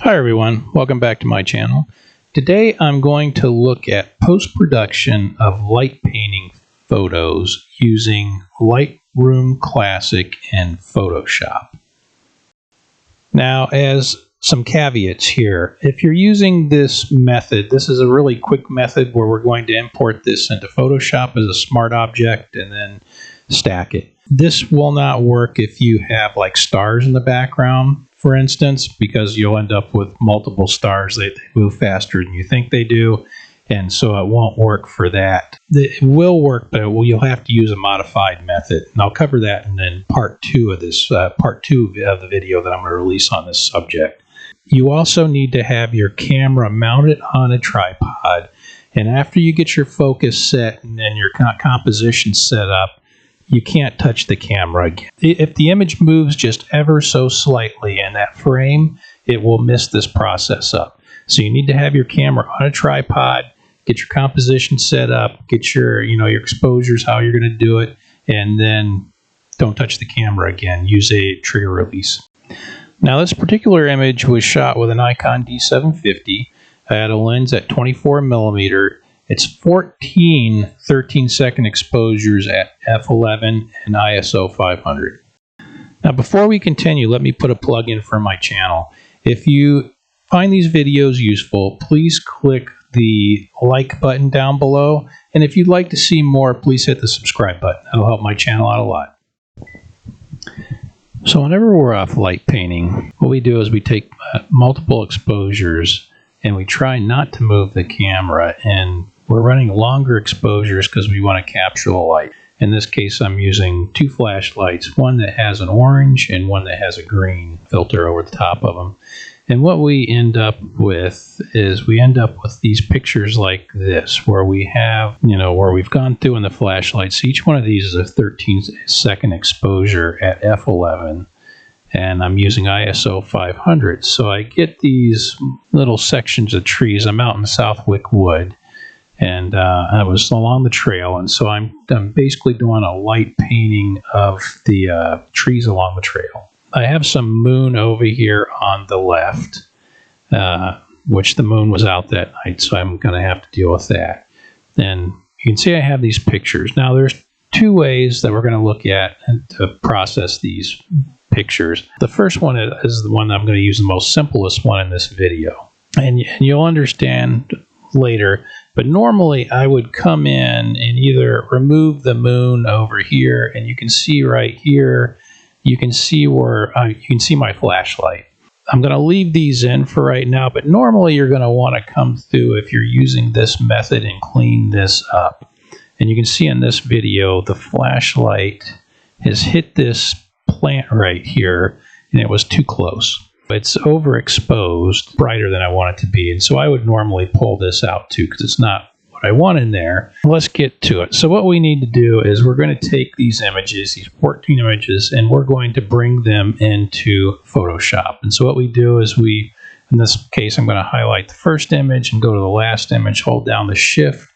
Hi everyone, welcome back to my channel. Today I'm going to look at post-production of light painting photos using Lightroom Classic and Photoshop. Now, as some caveats here, if you're using this method, this is a really quick method where we're going to import this into Photoshop as a smart object and then stack it. This will not work if you have like stars in the background, for instance, because you'll end up with multiple stars. They move faster than you think they do, and so it won't work for that. It will work, but you'll have to use a modified method, and I'll cover that in part 2 of this, part 2 of the video that I'm going to release on this subject. You also need to have your camera mounted on a tripod, and after you get your focus set and then your composition set up, you can't touch the camera again. If the image moves just ever so slightly in that frame, it will mess this process up. So you need to have your camera on a tripod, get your composition set up, get your exposures, how you're going to do it, and then don't touch the camera again. Use a trigger release. Now, this particular image was shot with a Nikon D750. I had a lens at 24mm. It's 14 13-second exposures at f11 and ISO 500. Now, before we continue, let me put a plug in for my channel. If you find these videos useful, please click the like button down below. And if you'd like to see more, please hit the subscribe button. That'll help my channel out a lot. So whenever we're off light painting, what we do is we take multiple exposures and we try not to move the camera, and we're running longer exposures because we want to capture the light. In this case, I'm using 2 flashlights, one that has an orange and one that has a green filter over the top of them. And what we end up with is these pictures like this, where we have, where we've gone through in the flashlights. Each one of these is a 13-second exposure at f11. And I'm using ISO 500. So I get these little sections of trees. I'm out in Southwick Woods, and I was along the trail, and so I'm basically doing a light painting of the trees along the trail. I have some moon over here on the left, which the moon was out that night, so I'm going to have to deal with that. And you can see I have these pictures. Now, there's 2 ways that we're going to look at and to process these pictures. The first one is the one that I'm going to use, the most simplest one in this video. And you'll understand later, but normally I would come in and either remove the moon over here, and you can see right here, you can see where you can see my flashlight. I'm going to leave these in for right now, but normally you're going to want to come through if you're using this method and clean this up. And you can see in this video, the flashlight has hit this plant right here, and it was too close. It's overexposed, brighter than I want it to be, and so I would normally pull this out too, because it's not what I want in there. Let's get to it. So what we need to do is we're going to take these images, these 14 images, and we're going to bring them into Photoshop. And so what we do is in this case, I'm going to highlight the first image and go to the last image, hold down the shift,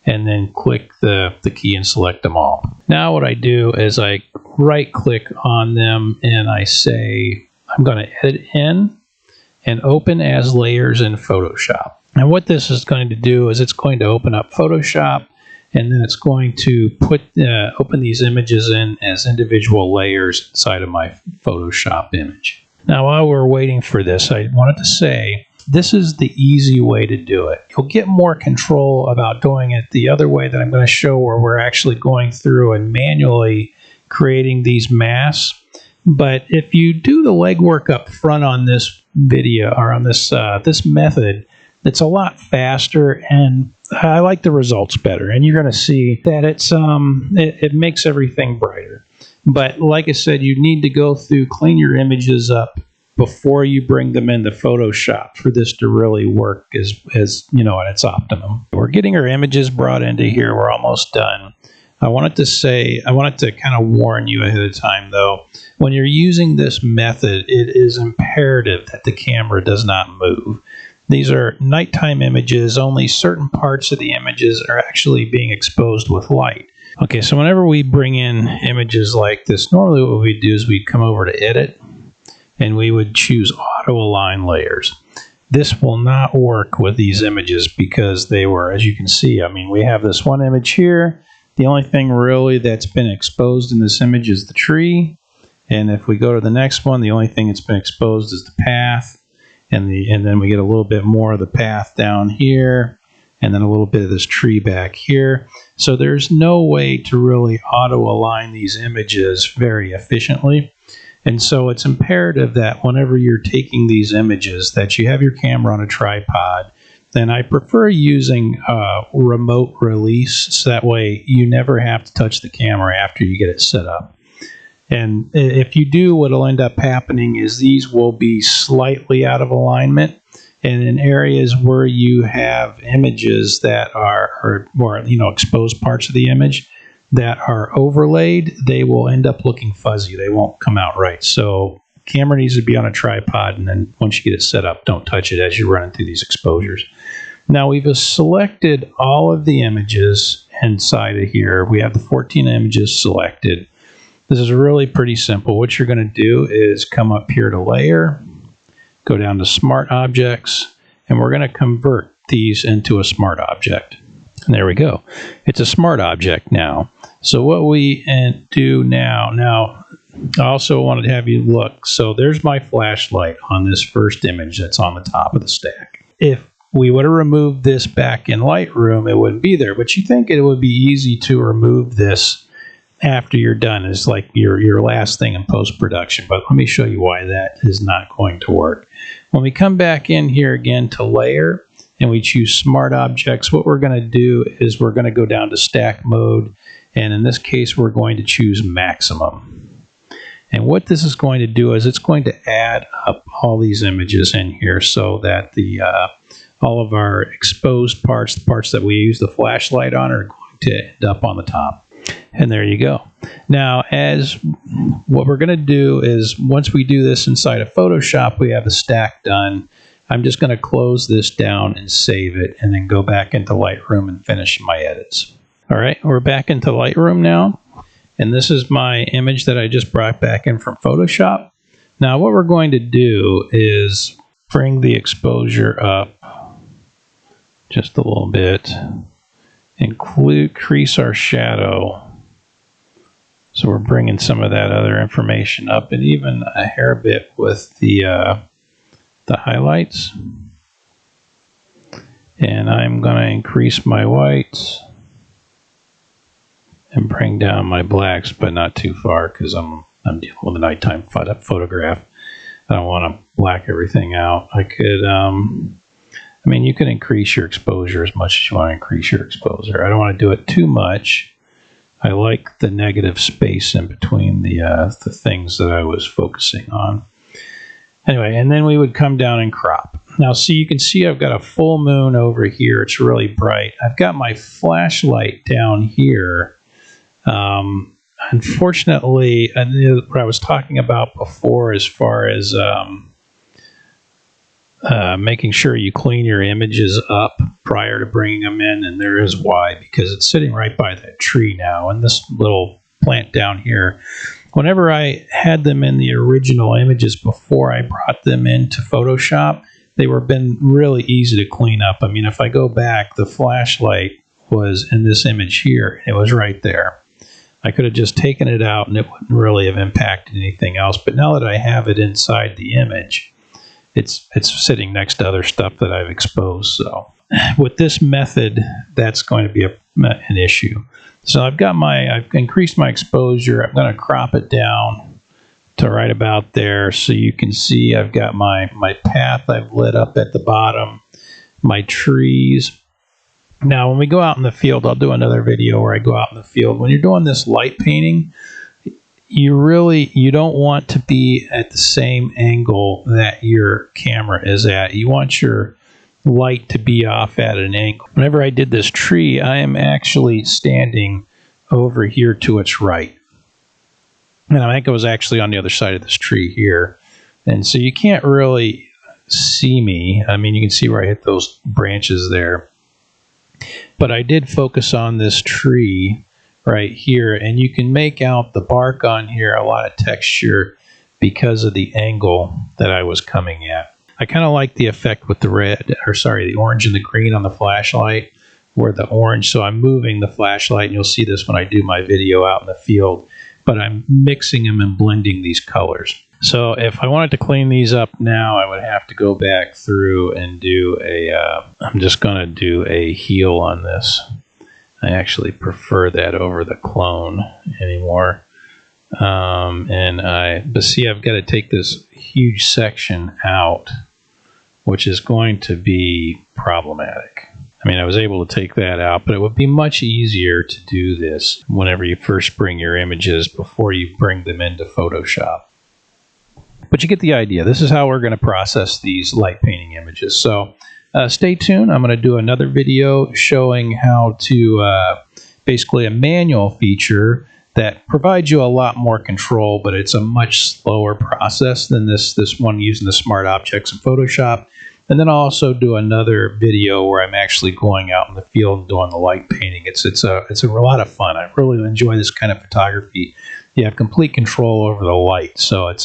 and then click the key and select them all. Now what I do is I right-click on them and I say, I'm going to edit in and open as layers in Photoshop. And what this is going to do is it's going to open up Photoshop, and then it's going to open these images in as individual layers inside of my Photoshop image. Now, while we're waiting for this, I wanted to say this is the easy way to do it. You'll get more control about doing it the other way that I'm going to show, where we're actually going through and manually creating these masks. But if you do the legwork up front on this video, or on this this method, it's a lot faster, and I like the results better. And you're going to see that it makes everything brighter. But like I said, you need to go through, clean your images up before you bring them into Photoshop for this to really work as at its optimum. We're getting our images brought into here. We're almost done. I wanted to kind of warn you ahead of time, though. When you're using this method, it is imperative that the camera does not move. These are nighttime images. Only certain parts of the images are actually being exposed with light. Okay, so whenever we bring in images like this, normally what we do is we come over to Edit, and we would choose auto align layers. This will not work with these images because they were, as you can see, I mean, we have this one image here. The only thing really that's been exposed in this image is the tree. And if we go to the next one, the only thing that's been exposed is the path. And then we get a little bit more of the path down here, and then a little bit of this tree back here. So there's no way to really auto align these images very efficiently. And so it's imperative that whenever you're taking these images that you have your camera on a tripod. And I prefer using remote release, so that way you never have to touch the camera after you get it set up. And if you do, what will end up happening is these will be slightly out of alignment. And in areas where you have images that are more, exposed parts of the image that are overlaid, they will end up looking fuzzy. They won't come out right. So camera needs to be on a tripod, and then once you get it set up, don't touch it as you're running through these exposures. Now we've selected all of the images inside of here. We have the 14 images selected. This is really pretty simple. What you're going to do is come up here to Layer, go down to Smart Objects, and we're going to convert these into a smart object. And there we go. It's a smart object now. So what we do now, I also wanted to have you look. So there's my flashlight on this first image that's on the top of the stack. If we would have removed this back in Lightroom, it wouldn't be there. But you think it would be easy to remove this after you're done. It's like your last thing in post-production. But let me show you why that is not going to work. When we come back in here again to Layer, and we choose Smart Objects, what we're going to do is we're going to go down to Stack Mode, and in this case we're going to choose Maximum. And what this is going to do is it's going to add up all these images in here so that all of our exposed parts, the parts that we use the flashlight on, are going to end up on the top. And there you go. Now, what we're going to do is once we do this inside of Photoshop, we have the stack done. I'm just going to close this down and save it, and then go back into Lightroom and finish my edits. All right, we're back into Lightroom now, and this is my image that I just brought back in from Photoshop. Now what we're going to do is bring the exposure up just a little bit, increase our shadow. So we're bringing some of that other information up, and even a hair bit with the highlights. And I'm going to increase my whites and bring down my blacks, but not too far because I'm dealing with a nighttime photograph. I don't want to black everything out. I could, you can increase your exposure as much as you want to increase your exposure. I don't want to do it too much. I like the negative space in between the things that I was focusing on. Anyway, and then we would come down and crop. Now, see, you can see I've got a full moon over here. It's really bright. I've got my flashlight down here. Unfortunately, what I was talking about before as far as making sure you clean your images up prior to bringing them in, and there is why, because it's sitting right by that tree now, and this little plant down here. Whenever I had them in the original images before I brought them into Photoshop, they were been really easy to clean up. I mean, if I go back, the flashlight was in this image here. It was right there. I could have just taken it out and it wouldn't really have impacted anything else. But now that I have it inside the image, it's sitting next to other stuff that I've exposed. So with this method, that's going to be an issue. So I've increased my exposure. I'm going to crop it down to right about there, so you can see I've got my path I've lit up at the bottom, my trees. Now when we go out in the field, I'll do another video where I go out in the field. When you're doing this light painting, you don't want to be at the same angle that your camera is at. You want your light to be off at an angle. Whenever I did this tree, I am actually standing over here to its right. And I think I was actually on the other side of this tree here. And so you can't really see me. I mean, you can see where I hit those branches there. But I did focus on this tree right here, and you can make out the bark on here, a lot of texture. because of the angle that I was coming at. I kind of like the effect with the the orange and the green on the flashlight, where the orange, so I'm moving the flashlight, and you'll see this when I do my video out in the field, but I'm mixing them and blending these colors. So if I wanted to clean these up now, I would have to go back through and do I'm just going to do a heal on this. I actually prefer that over the clone anymore. But see, I've got to take this huge section out, which is going to be problematic. I mean, I was able to take that out, but it would be much easier to do this whenever you first bring your images before you bring them into Photoshop. But you get the idea. This is how we're going to process these light painting images. So stay tuned. I'm going to do another video showing how to basically a manual feature that provides you a lot more control, but it's a much slower process than this one using the smart objects in Photoshop. And then I'll also do another video where I'm actually going out in the field and doing the light painting. It's a lot of fun. I really enjoy this kind of photography. You have complete control over the light, so it's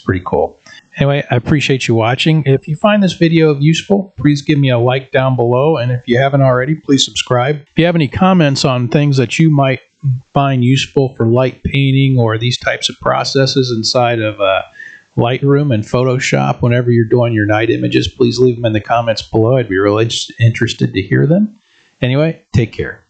pretty cool. Anyway, I appreciate you watching. If you find this video useful, please give me a like down below, and if you haven't already, please subscribe. If you have any comments on things that you might find useful for light painting or these types of processes inside of Lightroom and Photoshop whenever you're doing your night images, please leave them in the comments below. I'd be really interested to hear them. Anyway, take care.